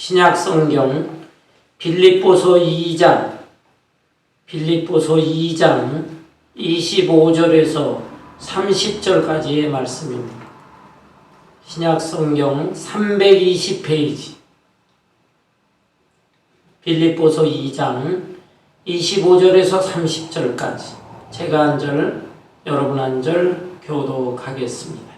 신약 성경 빌립보서 2장 25절에서 30절까지의 말씀입니다. 신약 성경 320페이지 빌립보서 2장 25절에서 30절까지 제가 한 절, 여러분 한 절 교독하겠습니다.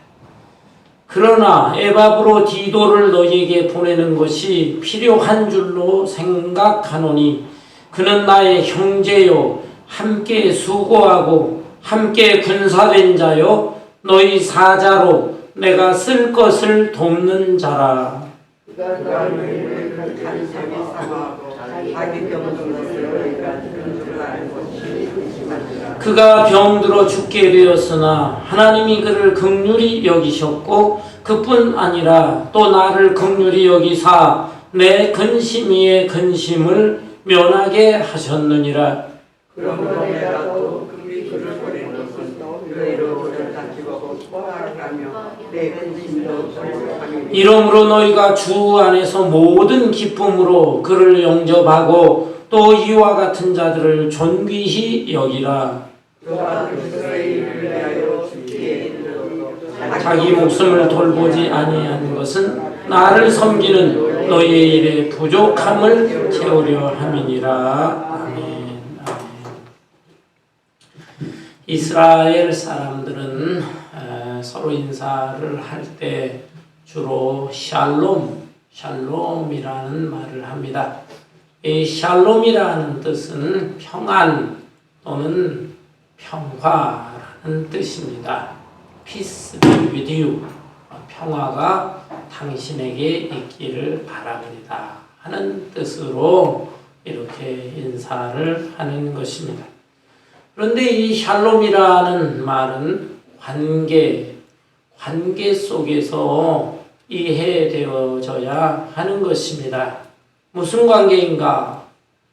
그러나 에바브로 디도를 너희에게 보내는 것이 필요한 줄로 생각하노니 그는 나의 형제요 함께 수고하고 함께 군사된 자요 너희 사자로 내가 쓸 것을 돕는 자라. 그가 너희를 간섭이 삼아하고 자기 병든 것을 너희가 들은 줄 알고 심심하니라. 그가 병들어 죽게 되었으나 하나님이 그를 긍휼히 여기셨고 그뿐 아니라 또 나를 긍휼히 여기사 내 근심 위에 근심을 면하게 하셨느니라. 그러므로 내가 또 그를 버리는 것은 너희로 그를 다치고 소화하며 내 근심도 돌려하며 이러므로 너희가 주 안에서 모든 기쁨으로 그를 영접하고 또 이와 같은 자들을 존귀히 여기라. 그가 그리스도의 일을 위하여 죽기에 이르렀고 자기 목숨을 돌보지 아니한 것은 나를 섬기는 너희의 일에 부족함을 채우려 함이니라. 아멘. 이스라엘 사람들은 서로 인사를 할 때 주로 샬롬이라는 말을 합니다. 이 샬롬이라는 뜻은 평안 또는 평화라는 뜻입니다. Peace be with you. 평화가 당신에게 있기를 바랍니다. 하는 뜻으로 이렇게 인사를 하는 것입니다. 그런데 이 샬롬이라는 말은 관계 속에서 이해되어져야 하는 것입니다. 무슨 관계인가?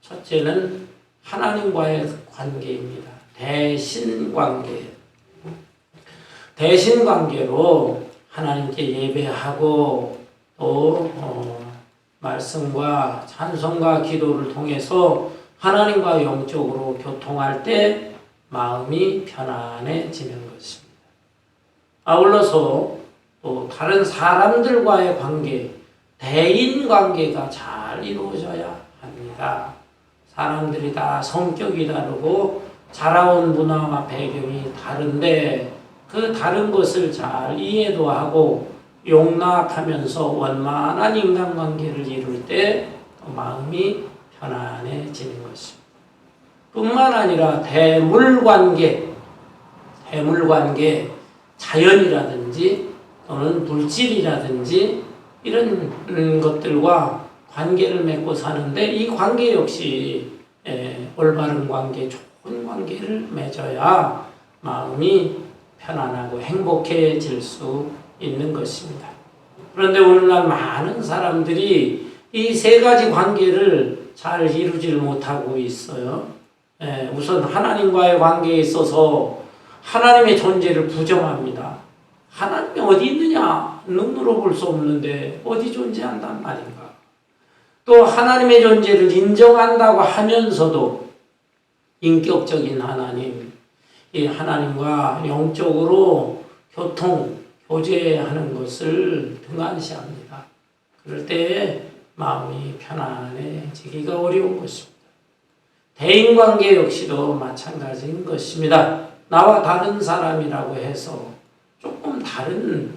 첫째는 하나님과의 관계입니다. 대신 관계로 하나님께 예배하고 또 말씀과 찬송과 기도를 통해서 하나님과 영적으로 교통할 때 마음이 편안해지는 것입니다. 아울러서 또 다른 사람들과의 관계, 대인 관계가 잘 이루어져야 합니다. 사람들이 다 성격이 다르고 자라온 문화와 배경이 다른데 그 다른 것을 잘 이해도 하고 용납하면서 원만한 인간관계를 이룰 때 마음이 편안해지는 것입니다. 뿐만 아니라 대물관계, 자연이라든지 또는 물질이라든지 이런 것들과 관계를 맺고 사는데 이 관계 역시 올바른 관계, 좋은 관계를 맺어야 마음이 편안하고 행복해질 수 있는 것입니다. 그런데 오늘날 많은 사람들이 이 세 가지 관계를 잘 이루질 못하고 있어요. 우선 하나님과의 관계에 있어서 하나님의 존재를 부정합니다. 하나님이 어디 있느냐? 눈으로 볼 수 없는데 어디 존재한단 말인가? 또 하나님의 존재를 인정한다고 하면서도 인격적인 하나님, 이 하나님과 영적으로 교제하는 것을 등한시합니다. 그럴 때 마음이 편안해지기가 어려운 것입니다. 대인관계 역시도 마찬가지인 것입니다. 나와 다른 사람이라고 해서 조금 다른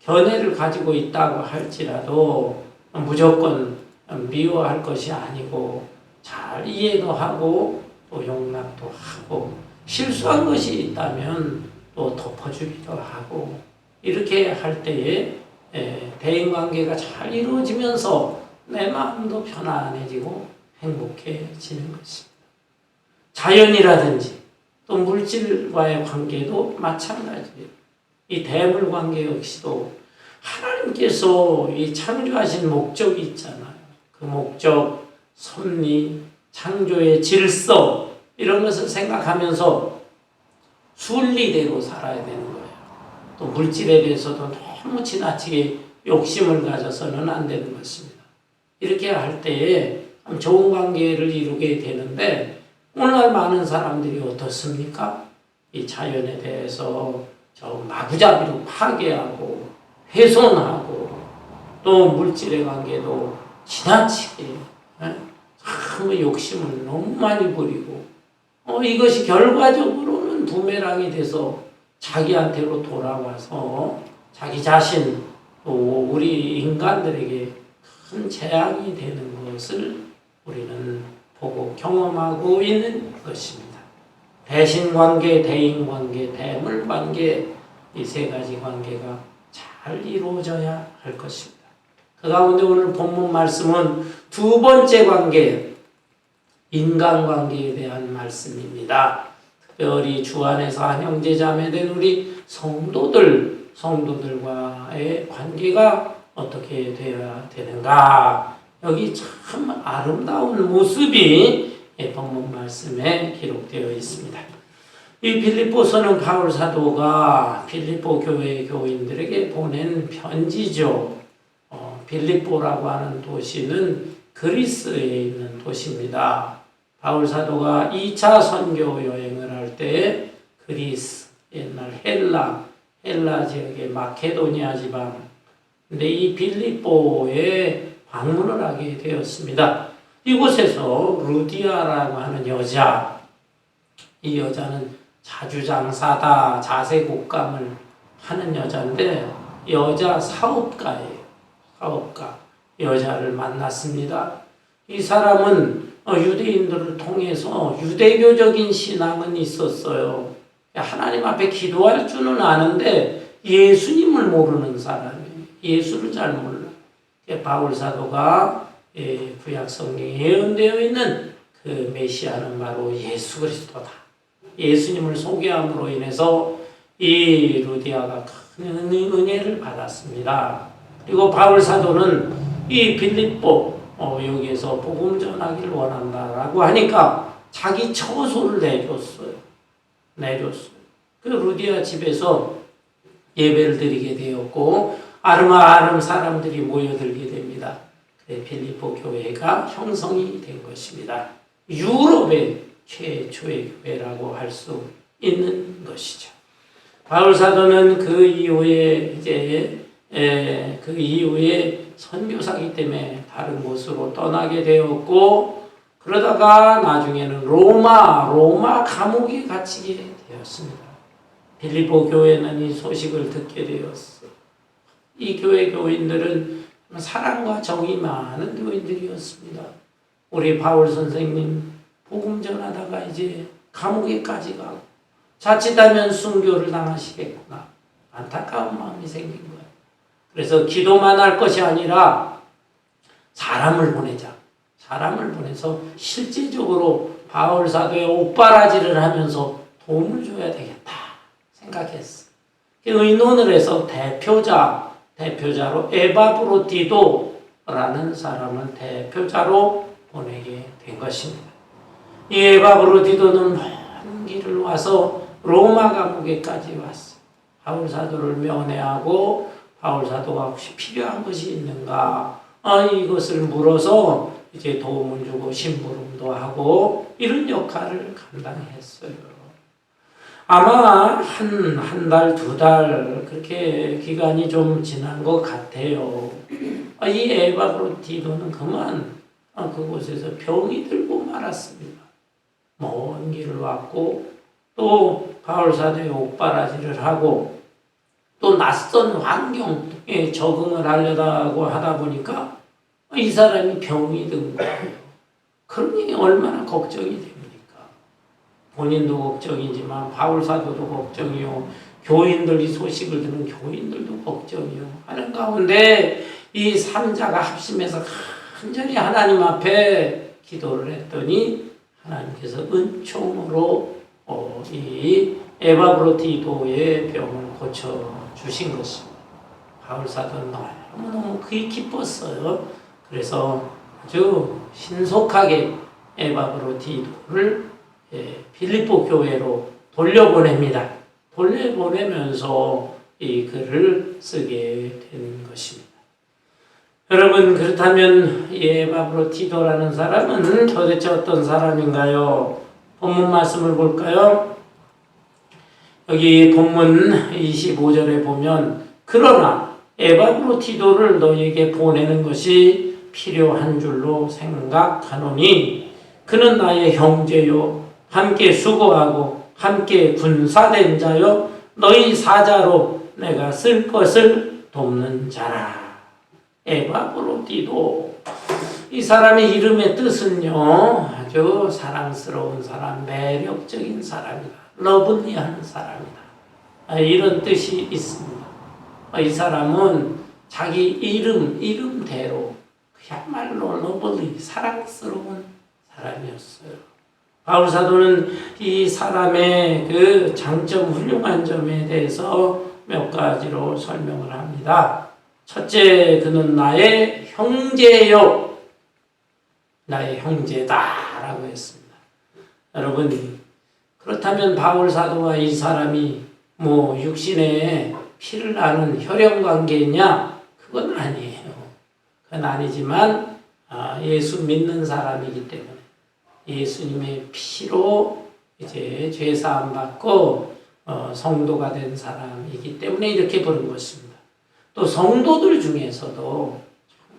견해를 가지고 있다고 할지라도 무조건 미워할 것이 아니고 잘 이해도 하고 또 용납도 하고 실수한 것이 있다면 또 덮어주기도 하고 이렇게 할 때에 대인관계가 잘 이루어지면서 내 마음도 편안해지고 행복해지는 것입니다. 자연이라든지 또 물질과의 관계도 마찬가지예요. 이 대물관계 역시도 하나님께서 이 창조하신 목적이 있잖아요. 그 목적, 섭리, 창조의 질서 이런 것을 생각하면서 순리대로 살아야 되는 거예요. 또 물질에 대해서도 너무 지나치게 욕심을 가져서는 안 되는 것입니다. 이렇게 할 때에 좋은 관계를 이루게 되는데 오늘날 많은 사람들이 어떻습니까? 이 자연에 대해서 저 마구잡이로 파괴하고 훼손하고 또 물질의 관계도 지나치게 참 욕심을 너무 많이 부리고 이것이 결과적으로는 부메랑이 돼서 자기한테로 돌아와서 자기 자신 또 우리 인간들에게 큰 재앙이 되는 것을 우리는 보고 경험하고 있는 것입니다. 대신관계, 대인관계, 대물관계 이 세 가지 관계가 잘 이루어져야 할 것입니다. 그 가운데 오늘 본문 말씀은 두 번째 관계, 인간관계에 대한 말씀입니다. 특별히 주 안에서 한 형제자매된 우리 성도들과의 관계가 어떻게 되어야 되는가? 여기 참 아름다운 모습이 본문 말씀에 기록되어 있습니다. 이 빌립보서는 바울 사도가 빌립보 교회 교인들에게 보낸 편지죠. 빌립보라고 하는 도시는 그리스에 있는 도시입니다. 바울 사도가 2차 선교 여행을 할 때 그리스, 옛날 헬라 지역의 마케도니아 지방, 근데 이 빌립보에 방문을 하게 되었습니다. 이곳에서 루디아라고 하는 여자, 이 여자는 자주장사다, 자세곡감을 하는 여자인데 여자 사업가예요. 사업가 여자를 만났습니다. 이 사람은 유대인들을 통해서 유대교적인 신앙은 있었어요. 하나님 앞에 기도할 줄은 아는데 예수님을 모르는 사람이에요. 예수를 잘 몰라. 바울 사도가 구약 성경에 예언되어 있는 그 메시아는 바로 예수 그리스도다. 예수님을 소개함으로 인해서 이 루디아가 큰 은혜를 받았습니다. 그리고 바울 사도는 이 빌립보 여기에서 복음 전하기를 원한다라고 하니까 자기 처소를 내줬어요. 그 루디아 집에서 예배를 드리게 되었고 아름아름 사람들이 모여들게 됩니다. 빌립보 교회가 형성이 된 것입니다. 유럽의 최초의 교회라고 할 수 있는 것이죠. 바울 사도는 그 이후에 선교사기 때문에 다른 곳으로 떠나게 되었고 그러다가 나중에는 로마 감옥에 갇히게 되었습니다. 빌립보 교회는 이 소식을 듣게 되었어요. 이 교회 교인들은 사랑과 정이 많은 교인들이었습니다. 우리 바울 선생님 복음 전하다가 이제 감옥에까지 가고 자칫하면 순교를 당하시겠구나. 안타까운 마음이 생긴 거예요. 그래서 기도만 할 것이 아니라 사람을 보내자. 사람을 보내서 실질적으로 바울 사도의 옥바라지를 하면서 도움을 줘야 되겠다 생각했어. 의논을 해서 대표자로 에바브로디도라는 사람을 대표자로 보내게 된 것입니다. 이 에바브로디도는 먼 길을 와서 로마 감옥에까지 왔어요. 바울 사도를 면회하고 바울 사도가 혹시 필요한 것이 있는가 이것을 물어서 이제 도움을 주고 심부름도 하고 이런 역할을 감당했어요. 아마 한 달, 두 달 그렇게 기간이 좀 지난 것 같아요. 이 에바브로디도는 그만 그곳에서 병이 들고 말았습니다. 먼 길을 왔고 또 바울 사도의 옥바라지를 하고 또 낯선 환경에 적응을 하려고 하다 보니까 이 사람이 병이 든 거예요. 그러니 얼마나 걱정이 됩니까? 본인도 걱정이지만 바울 사도도 걱정이요. 교인들 이 소식을 듣는 교인들도 걱정이요. 하는 가운데 이 3자가 합심해서 간절히 하나님 앞에 기도를 했더니 하나님께서 은총으로 이 에바브로디도의 병을 고쳐주신 것입니다. 바울 사도는 너무너무 그게 기뻤어요. 그래서 아주 신속하게 에바브로디도를 빌립보 교회로 돌려보냅니다. 돌려보내면서 이 글을 쓰게 되는 것입니다. 여러분, 그렇다면 에바브로티도라는 사람은 도대체 어떤 사람인가요? 본문 말씀을 볼까요? 여기 본문 25절에 보면 그러나 에바브로티도를 너에게 보내는 것이 필요한 줄로 생각하노니 그는 나의 형제요 함께 수고하고 함께 군사된 자요 너희 사자로 내가 쓸 것을 돕는 자라. 에바브로티도, 이 사람의 이름의 뜻은요 아주 사랑스러운 사람, 매력적인 사람이다, 러블리한 사람이다, 이런 뜻이 있습니다. 이 사람은 자기 이름대로 그야말로 러블리, 사랑스러운 사람이었어요. 바울 사도는 이 사람의 그 장점, 훌륭한 점에 대해서 몇 가지로 설명을 합니다. 첫째, 그는 나의 형제요, 나의 형제다라고 했습니다. 여러분, 그렇다면 바울 사도와 이 사람이 육신의 피를 나는 혈연 관계냐? 그건 아니에요. 그건 아니지만 예수 믿는 사람이기 때문에 예수님의 피로 이제 죄 사함 받고 성도가 된 사람이기 때문에 이렇게 부른 것입니다. 또 성도들 중에서도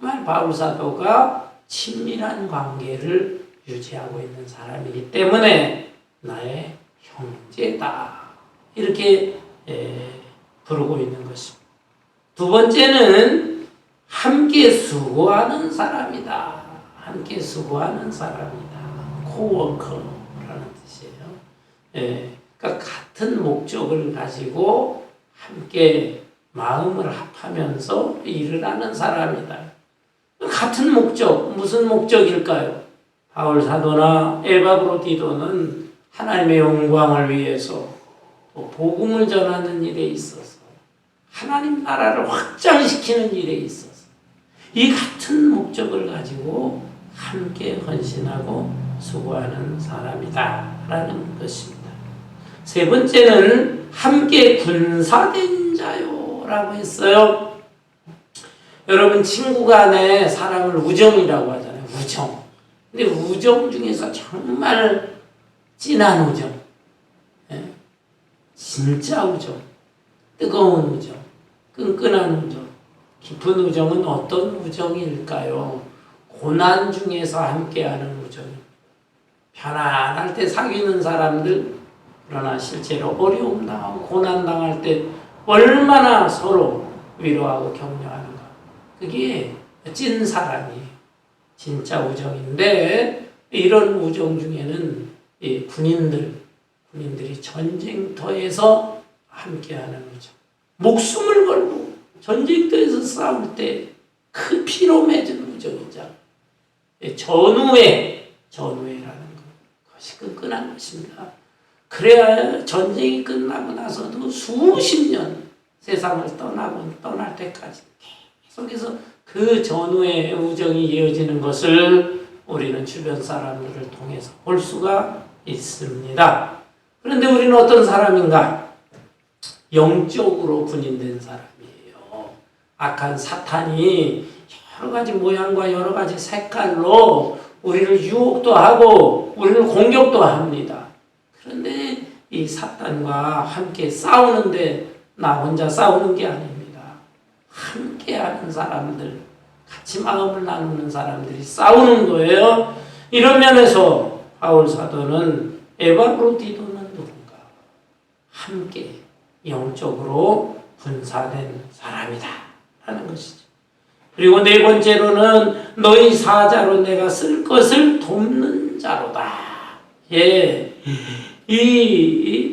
정말 바울 사도가 친밀한 관계를 유지하고 있는 사람이기 때문에 나의 형제다, 이렇게 부르고 있는 것입니다. 두 번째는 함께 수고하는 사람이다. 함께 수고하는 사람이다. 코워커라는 뜻이에요. 그러니까 같은 목적을 가지고 함께 마음을 합하면서 일을 하는 사람이다. 같은 목적, 무슨 목적일까요? 바울 사도나 에바브로디도는 하나님의 영광을 위해서 또 복음을 전하는 일에 있어서 하나님 나라를 확장시키는 일에 있어서 이 같은 목적을 가지고 함께 헌신하고 수고하는 사람이다 라는 것입니다. 세 번째는 함께 군사된 자요 라고 했어요. 여러분, 친구 간의 사랑을 우정이라고 하잖아요. 우정. 근데 우정 중에서 정말 진한 우정, 진짜 우정, 뜨거운 우정, 끈끈한 우정, 깊은 우정은 어떤 우정일까요? 고난 중에서 함께하는 우정입니다. 편안할 때 사귀는 사람들, 그러나 실제로 어려움 당하고 고난 당할 때 얼마나 서로 위로하고 격려하는가. 그게 찐 사랑이에요. 진짜 우정인데, 이런 우정 중에는 이 군인들이 전쟁터에서 함께하는 우정, 목숨을 걸고 전쟁터에서 싸울 때 그 피로 맺은 우정이죠. 전우회라는 것이 끈끈한 것입니다. 그래야 전쟁이 끝나고 나서도 수십 년 세상을 떠날 때까지 계속해서 그 전후의 우정이 이어지는 것을 우리는 주변 사람들을 통해서 볼 수가 있습니다. 그런데 우리는 어떤 사람인가? 영적으로 군인된 사람이에요. 악한 사탄이 여러 가지 모양과 여러 가지 색깔로 우리를 유혹도 하고 우리를 공격도 합니다. 그런데 이 사탄과 함께 싸우는데 나 혼자 싸우는 게 아닙니다. 함께하는 사람들, 같이 마음을 나누는 사람들이 싸우는 거예요. 이런 면에서 바울 사도는 에바브로디도는 누군가? 함께 영적으로 군사된 사람이다 라는 것이죠. 그리고 네 번째로는 너희 사자로 내가 쓸 것을 돕는 자로다. 이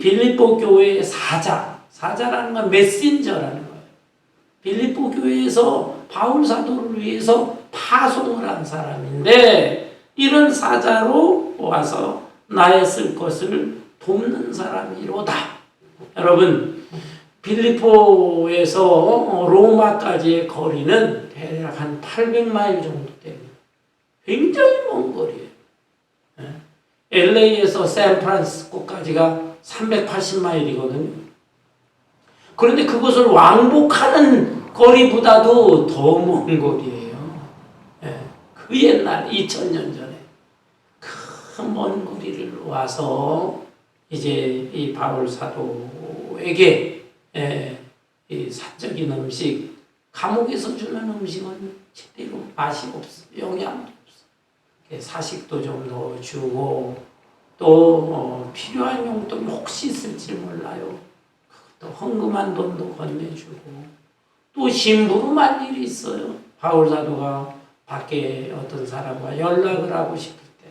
빌립보 교회의 사자라는 건 메신저라는 거예요. 빌립보 교회에서 바울 사도를 위해서 파송을 한 사람인데, 이런 사자로 와서 나의 쓸 것을 돕는 사람이로다. 여러분, 빌립보에서 로마까지의 거리는 대략 한 800마일 정도 됩니다. 굉장히 먼 거리예요. LA에서 샌프란시스코까지가 380마일이거든요. 그런데 그것을 왕복하는 거리보다도 더 먼 거리예요. 그 옛날 2000년 전에 그 먼 거리를 와서 이제 이 바울 사도에게 이 사적인 음식, 감옥에서 주는 음식은 제대로 맛이 없어, 영양도 없어. 사식도 좀 넣어주고 또 필요한 용돈이 혹시 있을지 몰라요. 또 헌금한 돈도 건네주고 또 심부름할 일이 있어요. 바울 사도가 밖에 어떤 사람과 연락을 하고 싶을 때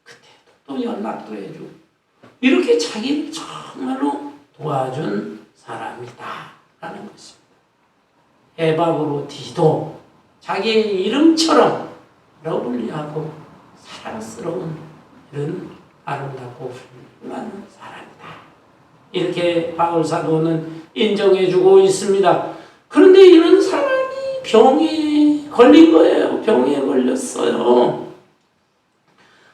그때도 또 연락도 해주고 이렇게 자기를 정말로 도와준 사람이다라는 것입니다. 에바브로디도 자기의 이름처럼 러블리하고 사랑스러운 이런 아름답고 훌륭한 사람이다. 이렇게 바울 사도는 인정해주고 있습니다. 그런데 이런 사람이 병에 걸린 거예요. 병에 걸렸어요.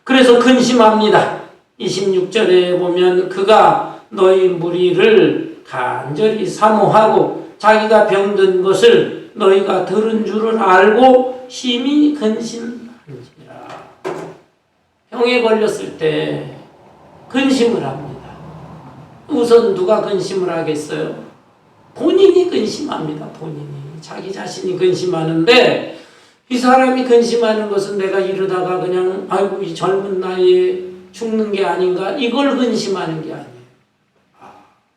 그래서 근심합니다. 26절에 보면 그가 너희 무리를 간절히 사모하고 자기가 병든 것을 너희가 들은 줄을 알고 심히 근심한지라. 병에 걸렸을 때 근심을 합니다. 우선 누가 근심을 하겠어요? 본인이 근심합니다. 본인이. 자기 자신이 근심하는데 이 사람이 근심하는 것은 내가 이러다가 그냥 아이고 이 젊은 나이에 죽는 게 아닌가 이걸 근심하는 게 아니에요.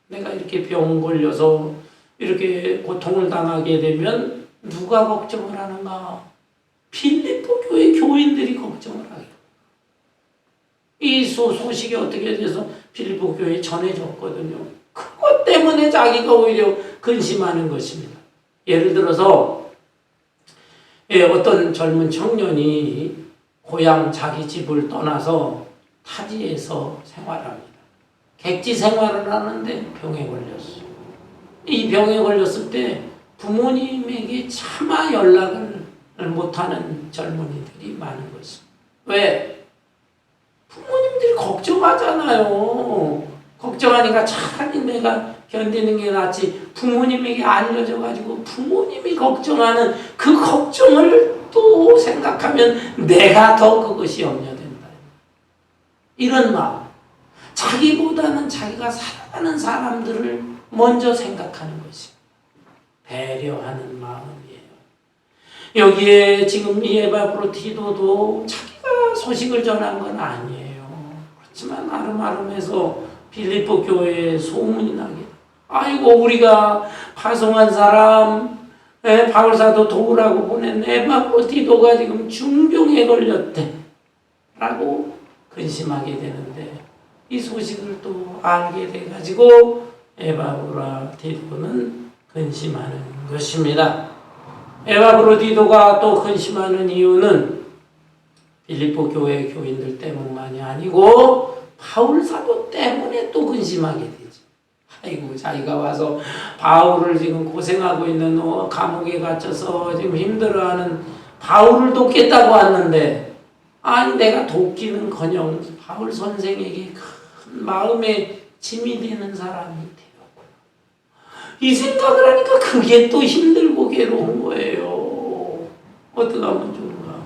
내가 이렇게 병 걸려서 이렇게 고통을 당하게 되면 누가 걱정을 하는가? 필리포 교회 교인들이 걱정을 하게. 이 소식이 어떻게 돼서 필리포 교회에 전해졌거든요. 그것 때문에 자기가 오히려 근심하는 것입니다. 예를 들어서 어떤 젊은 청년이 고향 자기 집을 떠나서 타지에서 생활합니다. 객지 생활을 하는데 병에 걸렸어요. 이 병에 걸렸을 때 부모님에게 차마 연락을 못하는 젊은이들이 많은 것입니다. 왜? 부모님들이 걱정하잖아요. 걱정하니까 차라리 내가 견디는 게 낫지 부모님에게 알려져가지고 부모님이 걱정하는 그 걱정을 또 생각하면 내가 더 그것이 염려된다. 이런 마음. 자기보다는 자기가 사랑하는 사람들을 먼저 생각하는 것입니다. 배려하는 마음이에요. 여기에 지금 이 에바브로디도도 자기가 소식을 전한 건 아니에요. 그렇지만 아름아름해서 빌립보 교회에 소문이 나게. 아이고 우리가 파송한 사람 바울사도 도우라고 보낸 에바브로디도가 지금 중병에 걸렸대 라고 근심하게 되는데 이 소식을 또 알게 돼가지고 에바브로디도는 근심하는 것입니다. 에바브로디도가 또 근심하는 이유는 빌립보 교회 교인들 때문만이 아니고 바울 사도 때문에 또 근심하게 되죠. 아이고 자기가 와서 바울을 지금 고생하고 있는 감옥에 갇혀서 지금 힘들어하는 바울을 돕겠다고 왔는데 아니 내가 돕기는커녕 바울 선생에게 큰 마음에 짐이 되는 사람이 되었구나. 이 생각을 하니까 그게 또 힘들고 괴로운 거예요. 어떻게 하면 좋은가?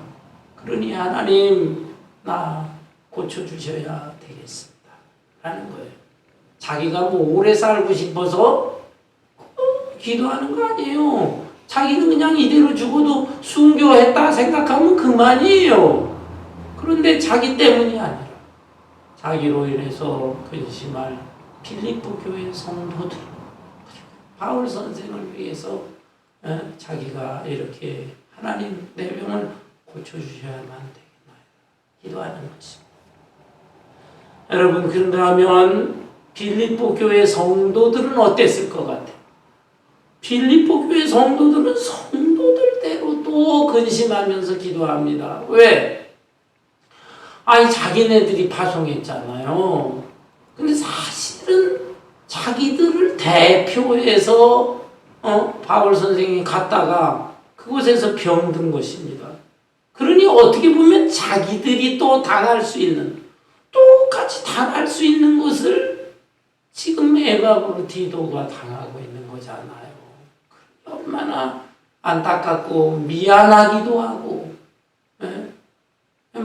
그러니 하나님 나 고쳐주셔야 되겠습니다. 라는 거예요. 자기가 뭐 오래 살고 싶어서 기도하는 거 아니에요. 자기는 그냥 이대로 죽어도 순교했다 생각하면 그만이에요. 그런데 자기 때문이 아니라 자기로 인해서 근심할 필리포 교회 성도들 바울 선생을 위해서 자기가 이렇게 하나님 내 병을 고쳐주셔야만 되겠나요? 기도하는 것입니다. 여러분 그런다면 빌립보 교회 성도들은 어땠을 것 같아요? 빌립보 교회 성도들은 성도들대로 또 근심하면서 기도합니다. 왜? 아니 자기네들이 파송했잖아요. 근데 사실은 자기들을 대표해서 바울 선생이 갔다가 그곳에서 병든 것입니다. 그러니 어떻게 보면 자기들이 또 당할 수 있는 똑같이 당할 수 있는 것을 지금 에바브로디도가 당하고 있는 거잖아요. 얼마나 안타깝고 미안하기도 하고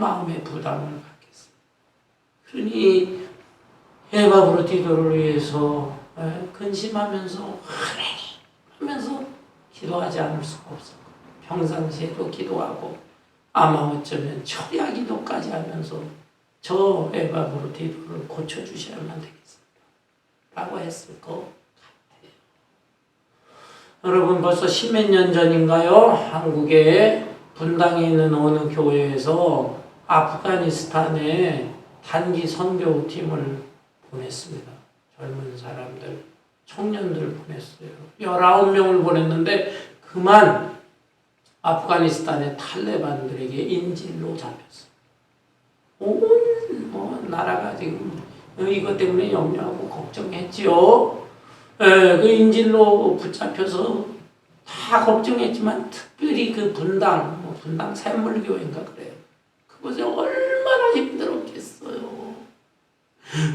마음의 부담을 갖겠습니다. 그러니 에바브로디도를 위해서 근심하면서 하나님 하면서 기도하지 않을 수가 없어요. 평상시에도 기도하고 아마 어쩌면 철야 기도까지 하면서 저 에바브로디도를 고쳐주셔야만 되겠습니다. 라고 했을 것 같아요. 여러분 벌써 십몇 년 전인가요? 한국의 분당에 있는 어느 교회에서 아프가니스탄에 단기 선교팀을 보냈습니다. 젊은 사람들, 청년들 보냈어요. 19명을 보냈는데 그만 아프가니스탄의 탈레반들에게 인질로 잡혔어요. 온 나라가 지금 이것 때문에 염려하고 걱정했지요. 그 인질로 붙잡혀서 다 걱정했지만 특별히 그 분당 샘물교회인가 그래요. 그곳에 얼마나 힘들었겠어요.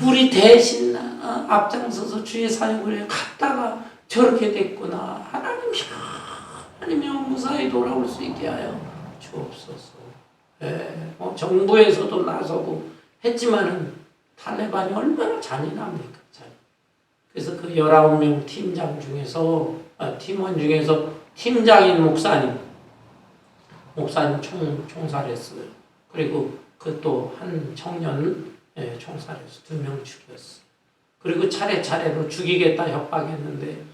우리 대신 앞장서서 주의 사역을 해 갔다가 저렇게 됐구나. 하나님이 무사히 돌아올 수 있게 하여 주옵소서. 정부에서도 나서고 했지만은 탈레반이 얼마나 잔인합니까? 그래서 그 19명 팀원 중에서 팀장인 목사님 총살했어요. 그리고 그 또 한 청년 총살해서 2명 죽였어. 그리고 차례차례로 죽이겠다 협박했는데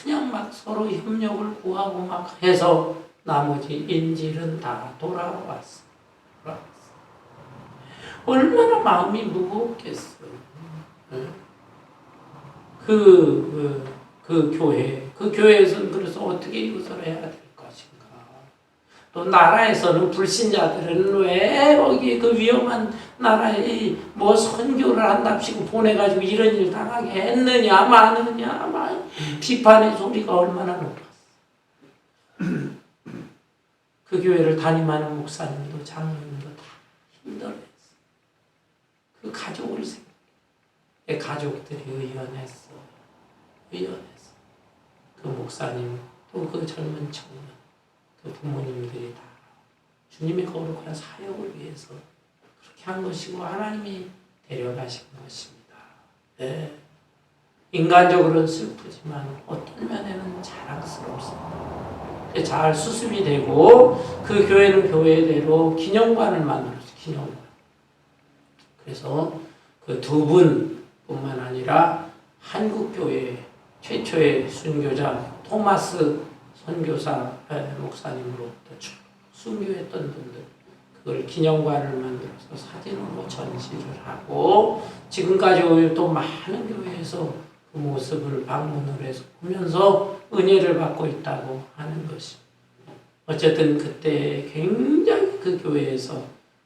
그냥 막 서로 협력을 구하고 막 해서 나머지 인질은 다 돌아왔어. 얼마나 마음이 무겁겠어요. 그 교회에서는 그래서 어떻게 이것을 해야 될 것인가. 또 나라에서는 불신자들은 왜 거기 그 위험한 나라에 뭐 선교를 한답시고 보내가지고 이런 일 당하게 했느냐 마느냐 막 비판의 소리가 얼마나 높았어. 그 교회를 담임하는 목사님도 장로님도 다 힘들어했어. 그 가족을 생각해. 가족들이 의연했어. 그 목사님 또 그 젊은 청년 그 부모님들이 다 주님의 거룩한 사역을 위해서 그렇게 한 것이고 하나님이 데려가신 것입니다. 네. 인간적으로는 슬프지만 어떤 면에는 자랑스럽습니다. 잘 수습이 되고 그 교회는 교회대로 기념관을 만들었어요. 기념관. 그래서 그 2분뿐만 아니라 한국교회 최초의 순교자 토마스 선교사 목사님으로부터 순교했던 분들 그걸 기념관을 만들어서 사진으로 전시를 하고 지금까지 또 많은 교회에서 그 모습을 방문을 해서 보면서 은혜를 받고 있다고 하는 것이 어쨌든 그때 굉장히 그 교회에서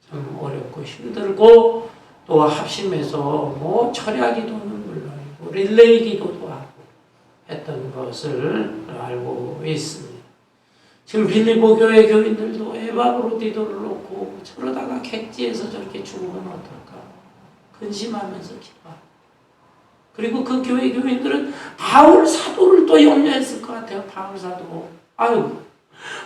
참 어렵고 힘들고 또 합심해서 뭐 철야 기도는 물론이고 릴레이 기도도 하고 했던 것을 알고 있습니다. 지금 빌립보 교회 교인들도 에바브로디도를 놓고 저러다가 객지에서 저렇게 죽으면 어떨까 근심하면서 기도하고 그리고 그 교회 교인들은 바울 사도를 또 염려했을 것 같아요. 바울 사도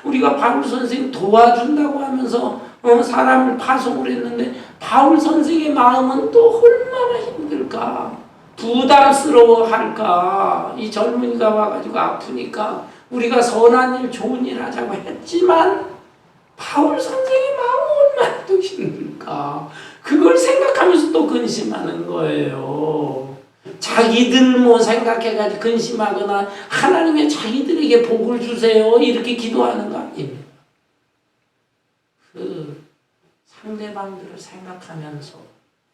우리가 바울 선생 도와준다고 하면서 사람을 파송을 했는데 바울 선생의 마음은 또 얼마나 힘들까 부담스러워할까. 이 젊은이가 와가지고 아프니까 우리가 선한 일 좋은 일 하자고 했지만 바울 선생의 마음은 얼마나 또 힘들까. 그걸 생각하면서 또 근심하는 거예요. 자기들 뭐 생각해가지고 근심하거나 하나님의 자기들에게 복을 주세요 이렇게 기도하는 거 아닙니다. 그 상대방들을 생각하면서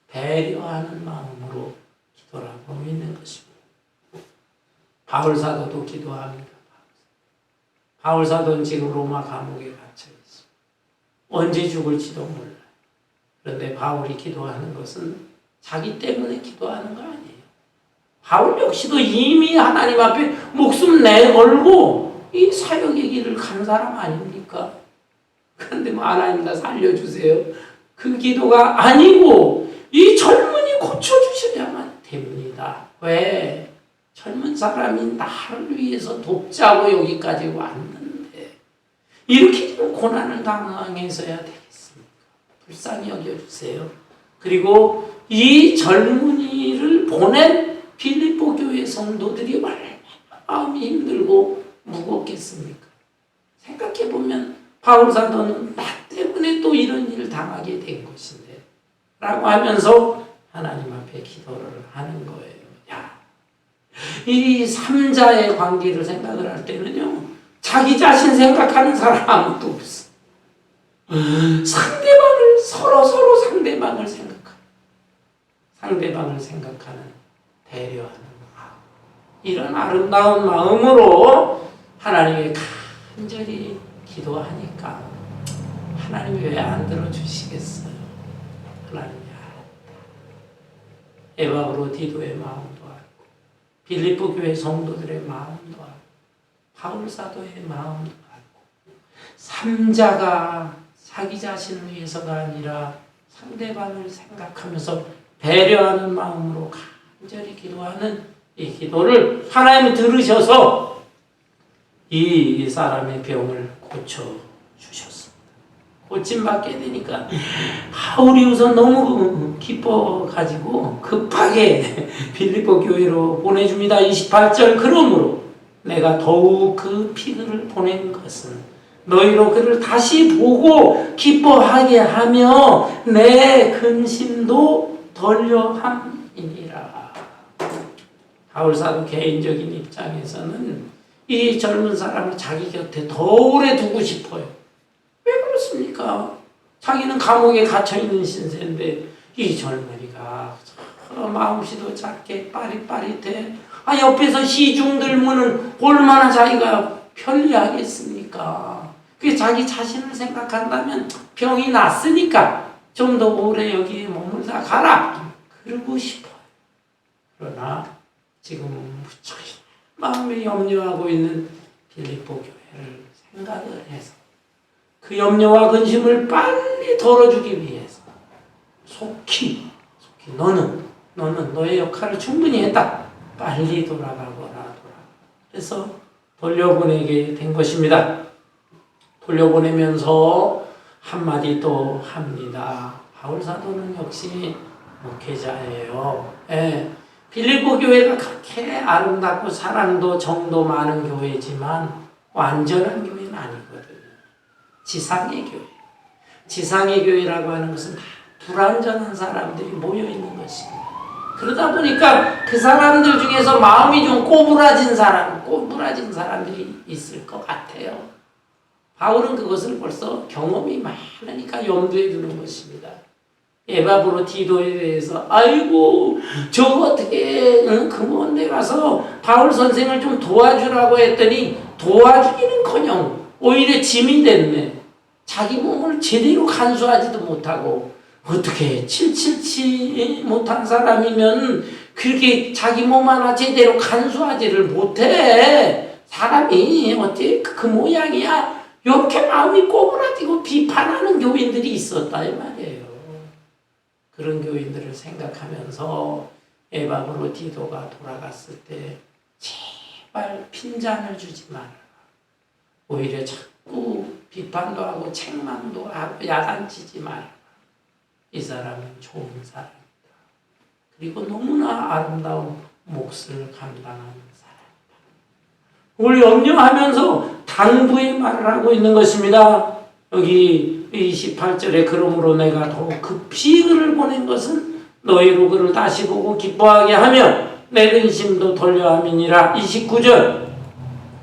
배려하는 마음으로 기도를 하고 있는 것입니다. 바울 사도도 기도합니다. 바울 사도는 지금 로마 감옥에 갇혀 있어. 언제 죽을지도 몰라요. 그런데 바울이 기도하는 것은 자기 때문에 기도하는 거 아니에요. 바울 역시도 이미 하나님 앞에 목숨 내걸고 이 사역의 길을 간 사람 아닙니까? 그런데 뭐 하나님 나 살려주세요. 그 기도가 아니고 이 젊은이 고쳐주셔야만 됩니다. 왜? 젊은 사람이 나를 위해서 돕자고 여기까지 왔는데 이렇게 좀 고난을 당해서야 되겠습니까? 불쌍히 여겨주세요. 그리고 이 젊은이를 보낸 빌립보 교회 성도들이 얼마나 마음이 힘들고 무겁겠습니까? 생각해보면 바울 사도는 나 때문에 또 이런 일을 당하게 된 것인데 라고 하면서 하나님 앞에 기도를 하는 거예요. 야, 이 삼자의 관계를 생각을 할 때는요, 자기 자신 생각하는 사람 아무도 없어. 상대방을 서로 상대방을 생각하는 배려하는 마음, 이런 아름다운 마음으로 하나님의 간절히 기도하니까 하나님이 왜 안 들어주시겠어요? 하나님이 알았다. 에바브로디도의 마음도 알고 빌립보 교회 성도들의 마음도 알고 바울 사도의 마음도 알고 삼자가 자기 자신을 위해서가 아니라 상대방을 생각하면서 배려하는 마음으로 간절히 기도하는 이 기도를 하나님이 들으셔서 이 사람의 병을 고쳐주셨습니다. 고침받게 되니까 바울이 우선 너무 기뻐가지고 급하게 빌립보 교회로 보내줍니다. 28절 그러므로 내가 더욱 그 피그를 보낸 것은 너희로 그를 다시 보고 기뻐하게 하며 내 근심도 덜려함이니라. 바울 사도 개인적인 입장에서는 이 젊은 사람을 자기 곁에 더 오래 두고 싶어요. 왜 그렇습니까? 자기는 감옥에 갇혀있는 신세인데 이 젊은이가 마음씨도 작게 빠릿빠릿해. 옆에서 시중 들면은 얼마나 자기가 편리하겠습니까? 그게 자기 자신을 생각한다면 병이 났으니까 좀 더 오래 여기에 머물다 가라. 그러고 싶어요. 그러나 지금 무척 마음에 염려하고 있는 빌립보 교회를 생각을 해서 그 염려와 근심을 빨리 덜어주기 위해서 속히 너는 너의 역할을 충분히 했다. 빨리 돌아가거라. 그래서 돌려보내게 된 것입니다. 돌려보내면서 한마디 또 합니다. 바울 사도는 역시 목회자예요. 빌립보 교회가 그렇게 아름답고 사랑도 정도 많은 교회지만 완전한 교회는 아니거든요. 지상의 교회. 지상의 교회라고 하는 것은 다 불완전한 사람들이 모여있는 것입니다. 그러다 보니까 그 사람들 중에서 마음이 좀 꼬부라진 사람들이 있을 것 같아요. 바울은 그것을 벌써 경험이 많으니까 염두에 두는 것입니다. 에바브로디도에 대해서 아이고 저거 어떻게 금원대 가서 바울 선생을 좀 도와주라고 했더니 도와주기는커녕 오히려 짐이 됐네. 자기 몸을 제대로 간수하지도 못하고 어떻게 777 못한 사람이면 그렇게 자기 몸 하나 제대로 간수하지를 못해. 사람이 어떻게 그 모양이야. 이렇게 마음이 꼬부라지고 비판하는 교인들이 있었다 이 말이에요. 그런 교인들을 생각하면서 에바브로디도가 돌아갔을 때 제발 핀잔을 주지 마라. 오히려 자꾸 비판도 하고 책망도 하고 야단치지 마라. 이 사람은 좋은 사람이다. 그리고 너무나 아름다운 몫을 감당하는 사람이다. 오늘 염려하면서 당부의 말을 하고 있는 것입니다. 여기 28절에 그러므로 내가 더욱 급히 그를 보낸 것은 너희로 그를 다시 보고 기뻐하게 하며 내 근심도 덜려함이니라. 29절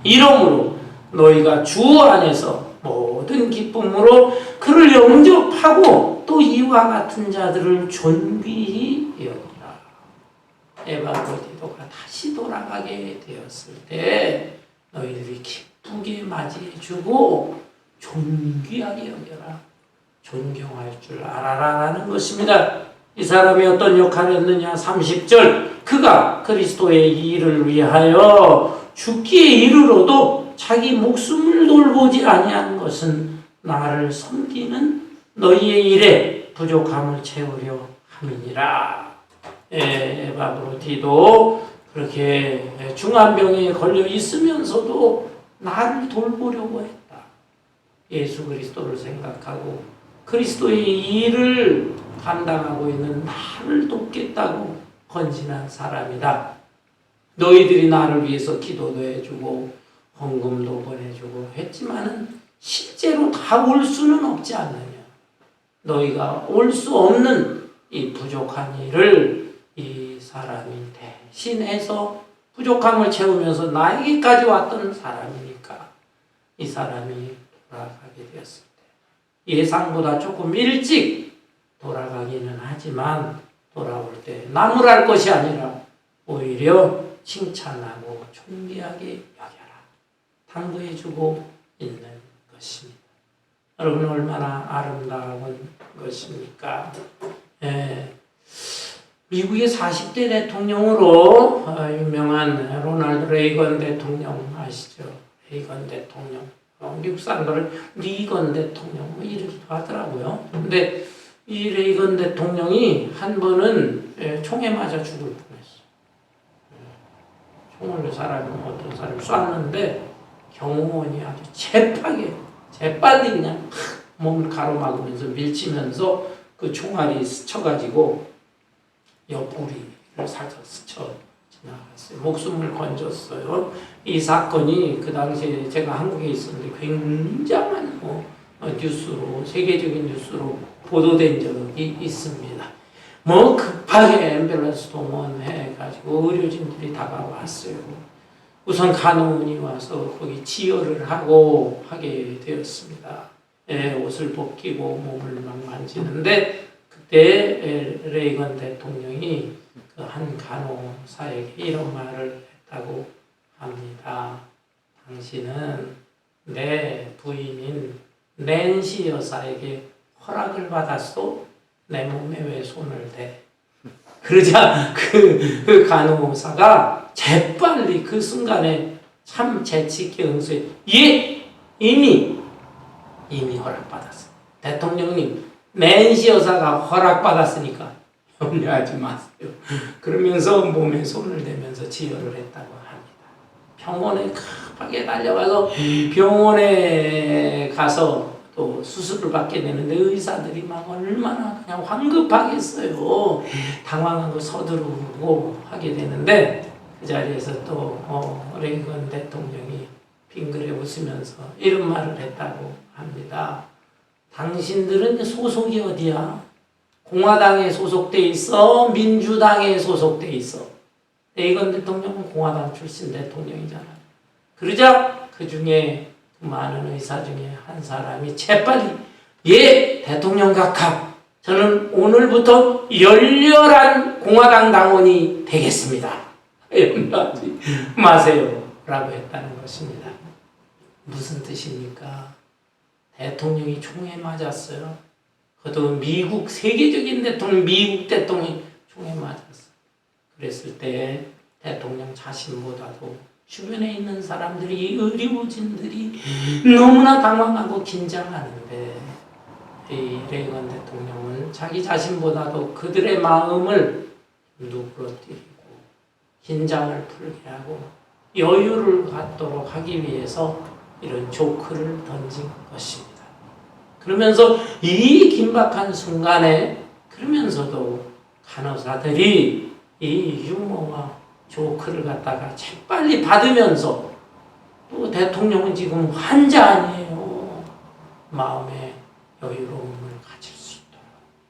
이러므로 너희가 주 안에서 모든 기쁨으로 그를 영접하고 또 이와 같은 자들을 존귀히 여기라. 에바브로디도가 다시 돌아가게 되었을 때 너희들이 기쁘게 맞이해주고 존귀하게 여겨라. 존경할 줄 알아라라는 것입니다. 이 사람이 어떤 역할을 했느냐. 30절 그가 그리스도의 일을 위하여 죽기에 이르러도 자기 목숨을 돌보지 아니한 것은 나를 섬기는 너희의 일에 부족함을 채우려 함이니라. 에바브로디도 그렇게 중환병에 걸려 있으면서도 나를 돌보려고 했다. 예수 그리스도를 생각하고 그리스도의 일을 감당하고 있는 나를 돕겠다고 헌신한 사람이다. 너희들이 나를 위해서 기도도 해주고 헌금도 보내주고 했지만은 실제로 다 올 수는 없지 않느냐. 너희가 올 수 없는 이 부족한 일을 이 사람이 대신해서 부족함을 채우면서 나에게까지 왔던 사람이니까 이 사람이 돌아가게 되었을 때 예상보다 조금 일찍 돌아가기는 하지만 돌아올 때 나무랄 것이 아니라 오히려 칭찬하고 존귀하게 여겨라. 당부해주고 있는 것입니다. 여러분 얼마나 아름다운 것입니까? 미국의 40대 대통령으로 유명한 로널드 레이건 대통령 아시죠? 레이건 대통령. 미국 사람들은 리건 대통령 뭐 이러기도 하더라고요. 근데 이 레이건 대통령이 한 번은 총에 맞아 죽을 뻔했어요. 총을 어떤 사람이 쐈는데 경호원이 아주 재빨리 그냥 몸을 가로막으면서 밀치면서 그 총알이 스쳐가지고 옆구리를 살짝 스쳐 지나갔어요. 목숨을 건졌어요. 이 사건이 그 당시에 제가 한국에 있었는데 굉장한 뉴스로, 세계적인 뉴스로 보도된 적이 있습니다. 급하게 앰뷸런스 동원해가지고 의료진들이 다가왔어요. 우선 간호원이 와서 거기 치료를 하고 하게 되었습니다. 옷을 벗기고 몸을 막 만지는데 그때 레이건 대통령이 그 한 간호사에게 이런 말을 했다고 합니다. 당신은 내 부인인 낸시 여사에게 허락을 받았소? 내 몸에 왜 손을 대? 그러자 그 간호사가 재빨리 그 순간에 참 재치 있게 응수해. 예! 이미 허락받았어요. 대통령님, 낸시 여사가 허락받았으니까 염려하지 마세요. 그러면서 몸에 손을 대면서 치료를 했다고 합니다. 병원에 급하게 달려가서 병원에 가서 또 수술을 받게 되는데 의사들이 막 얼마나 그냥 황급하겠어요. 당황하고 서두르고 하게 되는데 그 자리에서 또 레이건 대통령이 빙그레 웃으면서 이런 말을 했다고 합니다. 당신들은 소속이 어디야? 공화당에 소속돼 있어? 민주당에 소속돼 있어? 레이건 대통령은 공화당 출신 대통령이잖아요. 그러자 그 중에 그 많은 의사 중에 한 사람이 재빨리 예 대통령 각하 저는 오늘부터 열렬한 공화당 당원이 되겠습니다. 염려하지 마세요 라고 했다는 것입니다. 무슨 뜻입니까? 대통령이 총에 맞았어요. 그것도 미국 세계적인 대통령 미국 대통령이 총에 맞았어요. 그랬을 때 대통령 자신보다도 주변에 있는 사람들이 의료진들이 너무나 당황하고 긴장하는데 이 레이건 대통령은 자기 자신보다도 그들의 마음을 누그러뜨리고 긴장을 풀게 하고 여유를 갖도록 하기 위해서 이런 조크를 던진 것입니다. 그러면서 이 긴박한 순간에 그러면서도 간호사들이 이 유머와 조크를 갖다가 재빨리 받으면서 또 대통령은 지금 환자 아니에요. 마음의 여유로움을 가질 수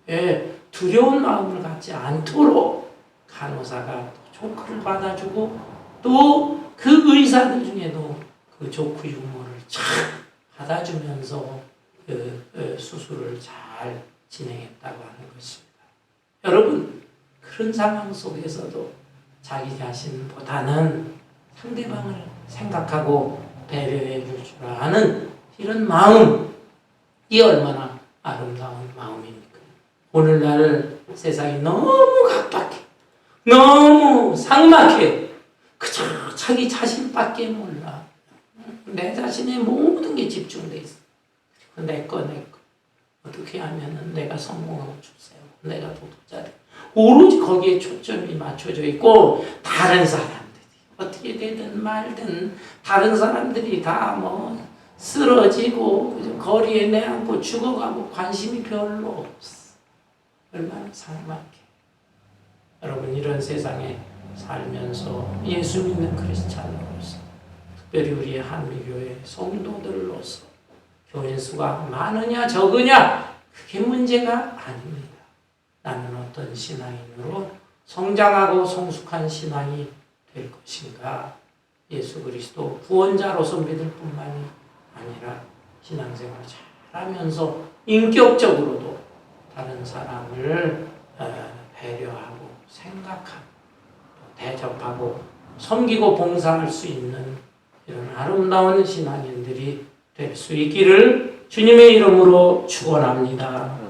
있도록 두려운 마음을 갖지 않도록 간호사가 조크를 받아주고 또 그 의사들 중에도 그 조크 유머를 잘 받아주면서 그 수술을 잘 진행했다고 하는 것입니다. 여러분 그런 상황 속에서도 자기 자신보다는 상대방을 생각하고 배려해 줄 줄 아는 이런 마음, 이 얼마나 아름다운 마음입니까? 오늘날 세상이 너무 각박해, 너무 삭막해. 그저 자기 자신밖에 몰라. 내 자신의 모든 게 집중돼 있어. 내 거. 어떻게 하면은 내가 성공하고 출세하고 내가 도둑자 돼. 오로지 거기에 초점이 맞춰져 있고 다른 사람들이 어떻게 되든 말든 다른 사람들이 다 쓰러지고 그저 거리에 내앉고 죽어가고 관심이 별로 없어. 얼마나 살만해. 여러분 이런 세상에 살면서 예수 믿는 크리스찬으로서 특별히 우리 한미교회 성도들로서 교인 수가 많으냐 적으냐 그게 문제가 아닙니다. 나는 어떤 신앙인으로 성장하고 성숙한 신앙이 될 것인가. 예수 그리스도 구원자로서 믿을 뿐만이 아니라 신앙생활 잘하면서 인격적으로도 다른 사람을 배려하고 생각하고 대접하고 섬기고 봉사할 수 있는 이런 아름다운 신앙인들이 될 수 있기를 주님의 이름으로 축원합니다.